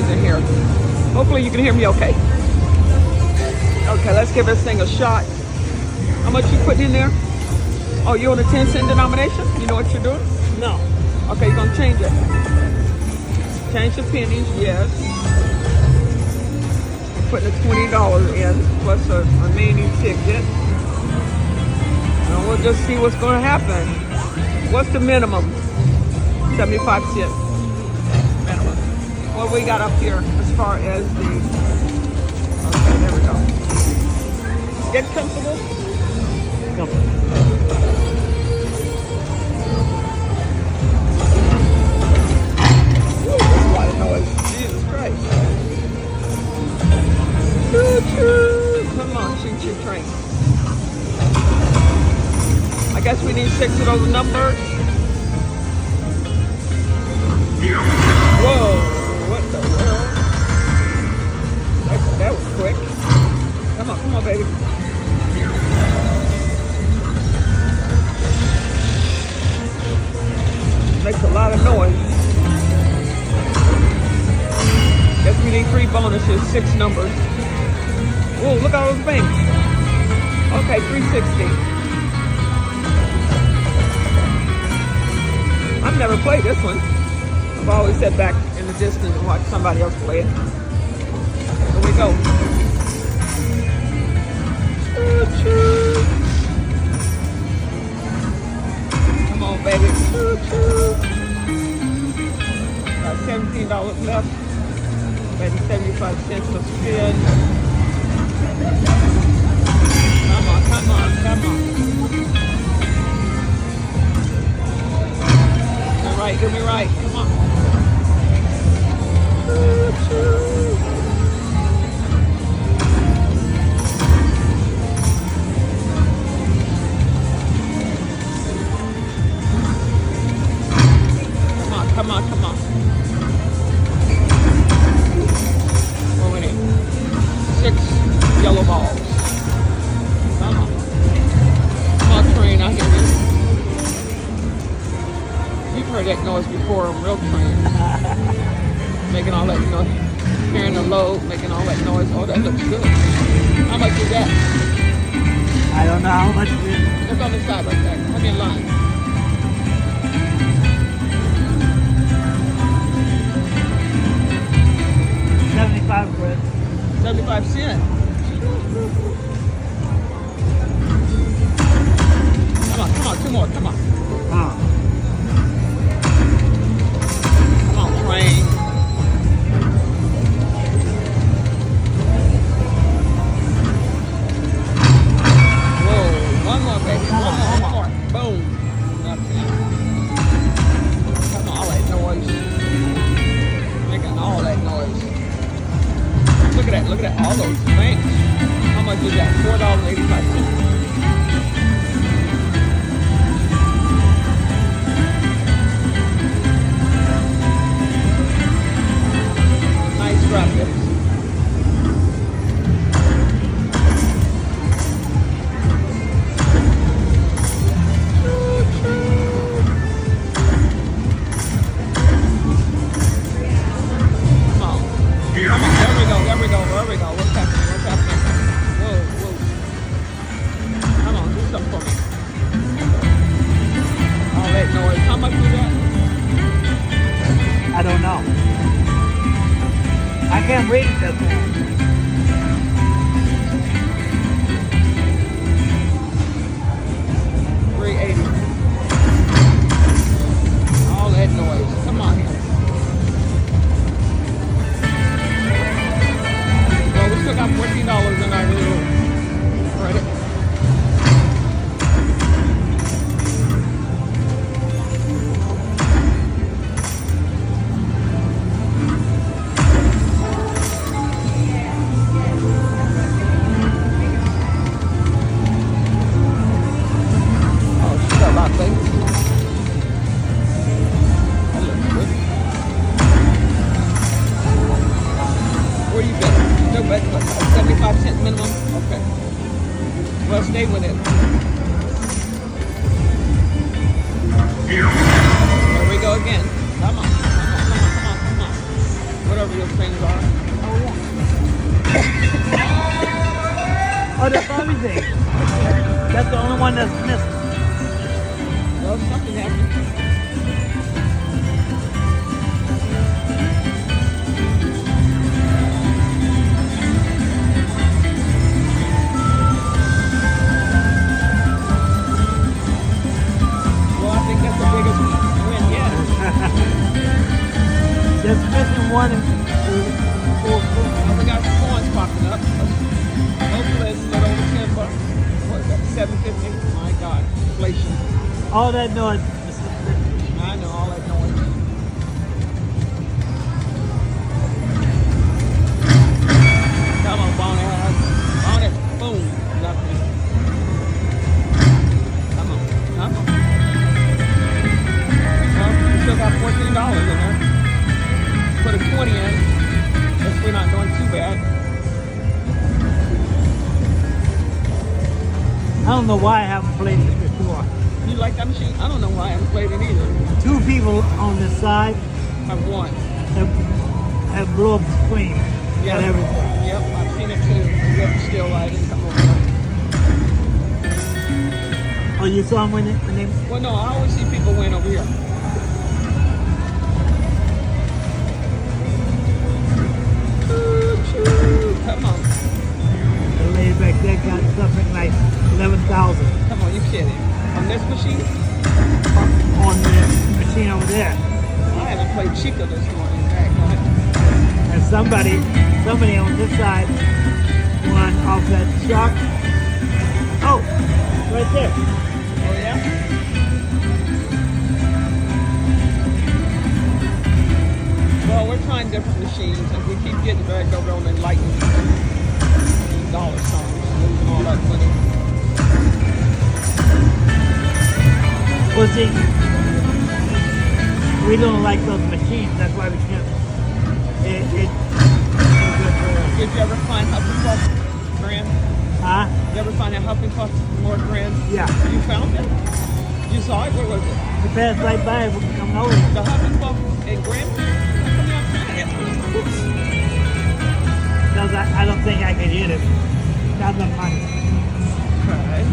noise in here. Hopefully you can hear me okay. Okay, let's give this thing a shot. How much you putting in there? Oh, you on a 10-cent denomination? You know what you're doing? No. Okay, you're gonna change it. Change the pennies, yes. Putting a $20 in plus a remaining ticket. And we'll just see what's gonna happen. What's the minimum? 75 cents. Minimum. What we got up here as far as the... Okay, there we go. Get comfortable? Comfortable. Woo, that's a lot of noise. Jesus Christ. Choo-choo. Come on, choo-choo train. I guess we need 6 of those numbers. Whoa, what the world? That was quick. Come on, baby. Makes a lot of noise. Guess we need 3 bonuses, 6 numbers. Whoa, look at all those banks. Okay, 360. I've never played this one. I've always sat back in the distance and watched somebody else play it. Here we go. Choo-choo. Come on, baby. Choo-choo. Got $17 left. Maybe 75 cents to spin. Come on. Get me right. Come on. Choo-choo. Come on. What we need? 6 yellow balls. Come on. Come on, train, I hear you. You've heard that noise before on real train. Making all that noise. Hearing the load, making all that noise. Oh, that looks good. How much is that? I don't know how much it is. Look on the side right there. I'm in line. $75. 75 cents. Come on, 2 more, come on. Come on, train. Whoa, 1 more, baby. One more. Boom. Come on, all that noise. Making all that noise. Look at that, all those banks. How much is that? $4.85. Nice graphics. There we go. What's happening? Whoa. Come on, do something for me. All that noise. How much is that? I don't know. I can't read that one. $3.80. All that noise. Come on here. We still got $14 in our little credit. Oh, she got a lot of things. That looks good. Where you been? No bet. 75 cents minimum? Okay. Well, stay with it. There we go again. Come on. whatever your things are. Oh, yeah. Oh, that's everything. That's the only one that's missing. Well, something happened. Well, I think that's the biggest win yet. Just missing one and four. Well, we got some coins popping up. Hopefully it's a little over $10. What is that? $7.50. My God, inflation. All that noise. I know all that noise. Come on, Bonnie. Bonnie, boom. Nothing. Come on. Come on. Well, we still got $14 in there. Put a 20 in. Guess we're not doing too bad. I don't know why I haven't played this before. You like that machine? I don't know why I haven't played it either. 2 people on this side I've won. have blown up the screen and everything. Yep, I've seen it too. Yep, still I didn't come over. Oh, you saw them when they Well, no, I always see people win over here. Choo-choo. Come on. the lady back there got something like 11,000 Come on, you kidding. On this machine? on the machine over there. I haven't played Chica this morning. Back on it. And somebody on this side won off that shark. Oh, right there. Oh, yeah? Well, we're trying different machines, and we keep getting dragged over on enlightened dollar signs, losing all that money. Well, see, we don't like those machines. That's why we can't. It's good for us. Did you ever find Huffing Puff brand? Huh? You ever find that Huffing Puff more brand? Yeah. You found it? You saw it? Where was it? We passed right by it coming over. The Huffing Puff in Graham? How come you haven't found it? Because I don't think I could hit it. Got enough money. Okay.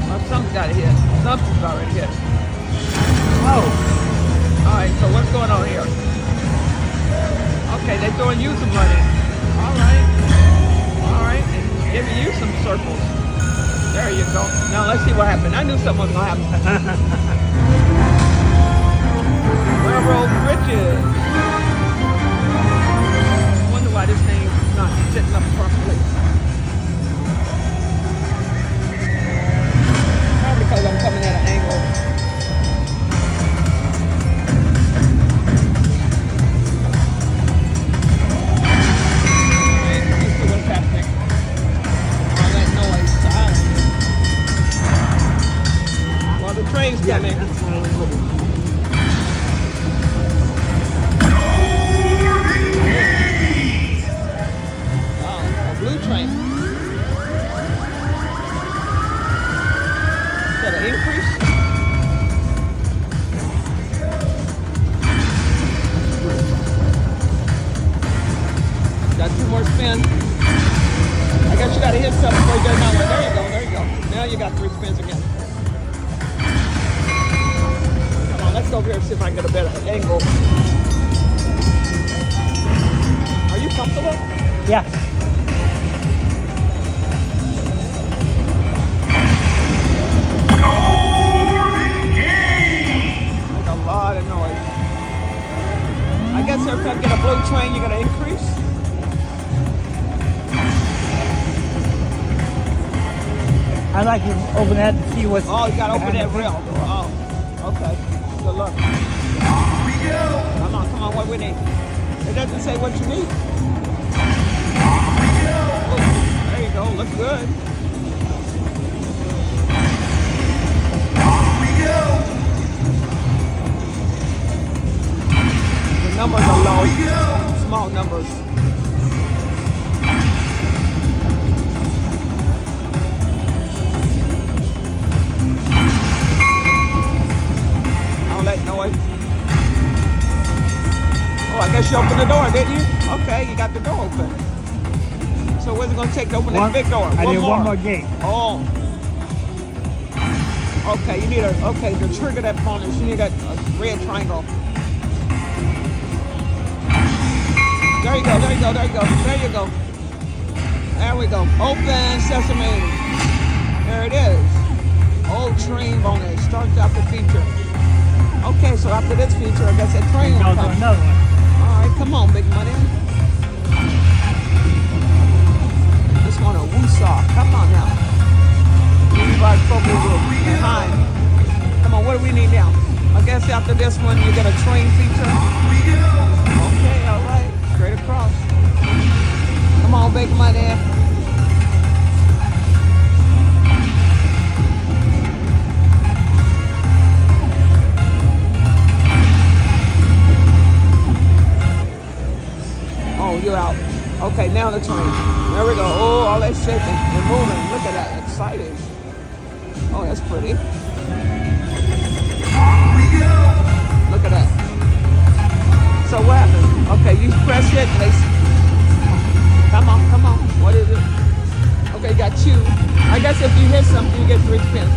Well, something's got to hit. Something's already hit. Oh, All right, so what's going on here? Okay, they're throwing you some money. All right. All right, and giving you some circles. There you go. Now let's see what happened. I knew something was going to happen. Railroad Bridges. Wonder why this thing's not sitting up properly. Probably because I'm coming at an angle. Trains yeah, coming. that's what I was looking for. Oh, a blue train. Is that an increase? Got 2 more spins. I guess you gotta hit something before you go down one. There you go, there you go. Now you got 3 spins again. Let's go over here and see if I can get a better angle. Are you comfortable? Yeah. Like a lot of noise. I guess every time you get a blue train, you're going to increase. I like to open that to see what's. Oh, you got to open that rail. Oh, okay. Good luck. Come on, what we need? It doesn't say what you need. Oh, there you go, looks good. The numbers are low, small numbers. All that noise. Oh, I guess you opened the door, didn't you? Okay, you got the door open. So what's it gonna take to open that big door? I need one more gate. Oh. Okay, you need to trigger that bonus, you need a red triangle. There you go, there you go, there you go, there you go. There we go. Open sesame. There it is. Old train bonus. Starts out the feature. Okay, so after this feature, I guess that train will Go to come. another one. Alright, come on, big money. This one a woo-saw. Come on now. Everybody focus behind. Come on, what do we need now? I guess after this one you get a train feature. Okay, alright. Straight across. Come on, big money. Oh, you're out. Okay, now the train. There we go. Oh, all that shaking and moving. Look at that. Exciting. Oh, that's pretty. Look at that. So what happens? Okay, you press it and they... Come on, come on. What is it? Okay, you got 2. I guess if you hit something, you get 3 spins.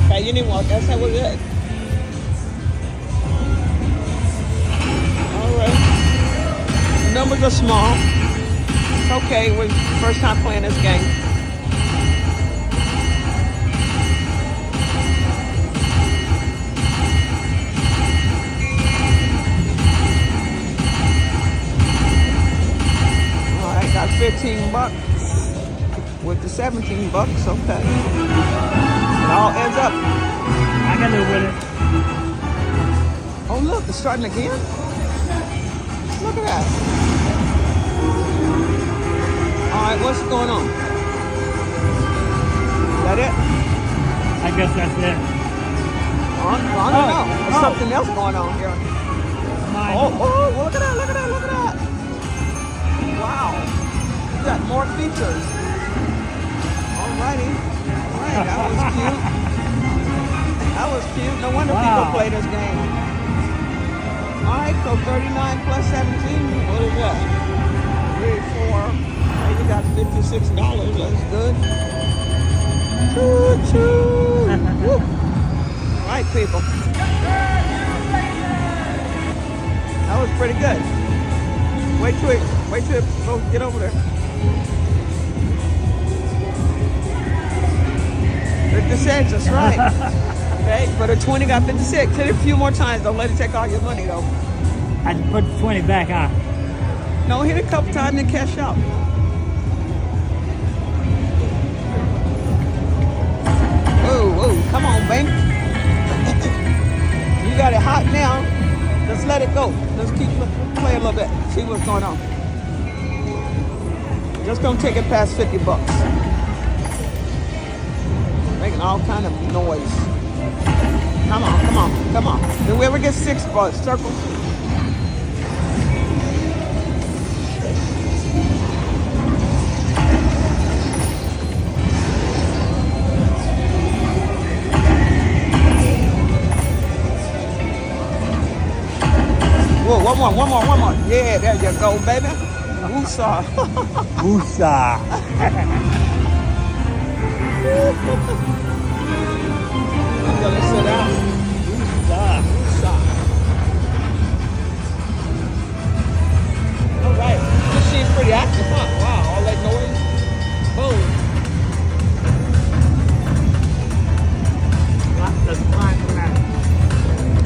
Okay, you need one. That's how was it. The numbers are small. It's okay. We're first time playing this game. All right, got 15 bucks with the 17 bucks. Okay. It all ends up. I got to win it. Oh, look, it's starting again. Look at that. All right, what's going on? Is that it? I guess that's it. I don't know. There's something else going on here. Mine. Oh, look at that, look at that, look at that. Wow. You got more features. All righty. All right, that was cute. That was cute. No wonder people play this game. All right, so 39 plus 17, what is that? 3, 4, hey, you got $56, that's good. Choo-choo. Woo. All right, people. That was pretty good. Wait till it go get over there. 56, that's right. Okay, but a 20 got 56. Hit it a few more times. Don't let it take all your money, though. I had to put the 20 back, huh? No, hit it a couple times and cash out. Whoa, come on, baby. You got it hot now. Just let it go. Let's keep playing a little bit. See what's going on. Just don't take it past 50 bucks. Making all kind of noise. Come on, come on, come on. Did we ever get 6 bucks? Circle. Whoa, one more. Yeah, there you go, baby. Woosah. Woosah. I'm gonna sit down. Woosah. All right. This machine's pretty active, huh? Wow, all that noise. Boom.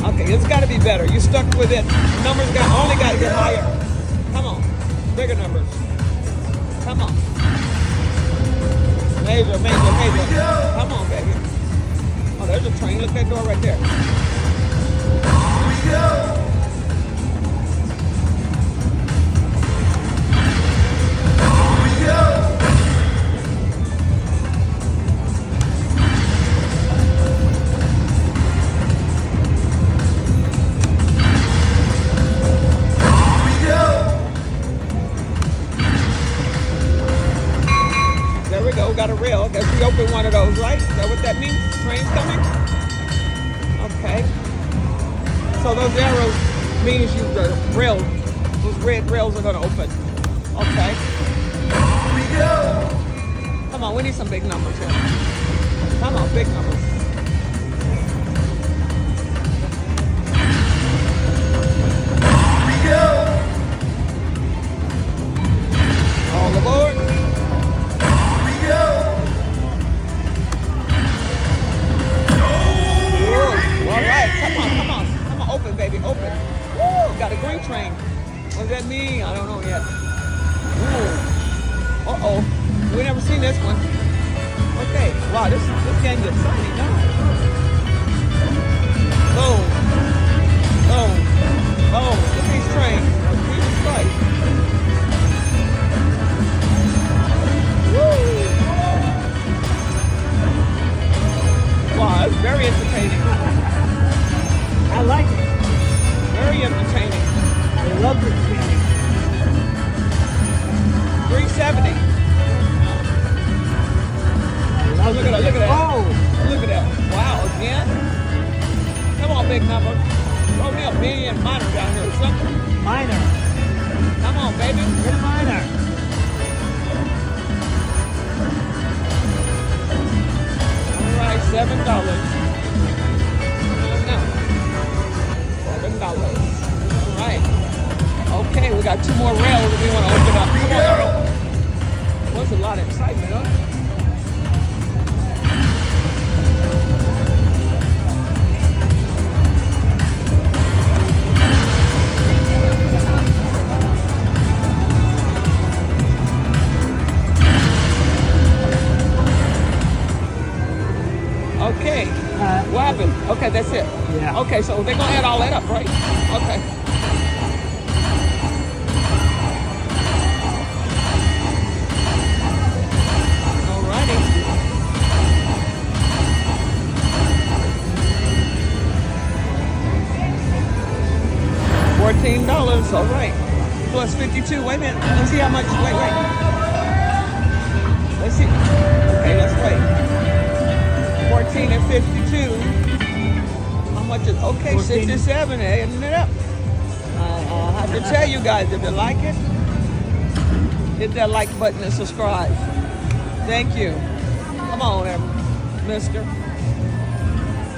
Okay, it's got to be better. You stuck with it. Numbers only got to get higher. Come on, bigger numbers. Come on. Major. Come on, baby. Oh, there's a train. Look at that door right there. Here we go. Got a rail. Guess we open one of those, right? Is that what that means? Train coming? Okay. So those arrows means the rails, those red rails are gonna open. Okay. Come on, we need some big numbers here. Come on, big numbers. All aboard. All right, come on, open, baby, open. Woo, got a green train. What does that mean? I don't know yet. Ooh. Uh-oh, we never seen this one. Okay, wow, this game gets exciting now. Boom, boom, boom. Look at these trains. Jesus Christ. Woo. Wow, it's very entertaining. I like it. Very entertaining. I love this game. 370. Look at that, look at that. Oh! Look at that. Wow, again? Come on, big number. Throw me a million minor down here or something. Minor. Come on, baby. Get a minor. All right, $7. No. $7. All right. Okay, we got 2 more rails that we want to open up. Come on, Earl. There's a lot of excitement, huh? Okay. What happened? Okay, that's it. Yeah. Okay, so they're gonna add all that up, right? Okay. Alrighty. $14. All right. Plus 52. Wait a minute. Let's see how much. Wait. Let's see. Okay, let's wait. 14 and 52. How much is okay? 67, adding it up. I'll have to tell you guys if you like it, hit that like button and subscribe. Thank you. Come on, mister.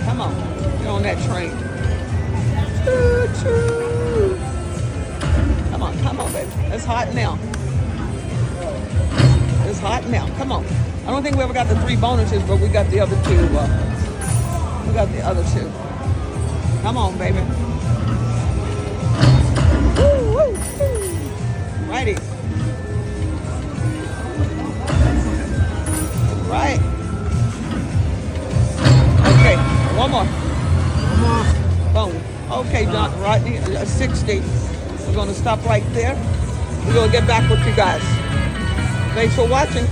Come on. Get on that train. Choo-choo. Come on, baby. It's hot now. It's hot now. Come on. I don't think we ever got the 3 bonuses, but we got the other 2. We got the other 2. Come on, baby. Woo, woo, woo. Righty. Right. Okay, one more. Boom. Okay, John, Rodney, 60. We're going to stop right there. We're going to get back with you guys. Thanks for watching.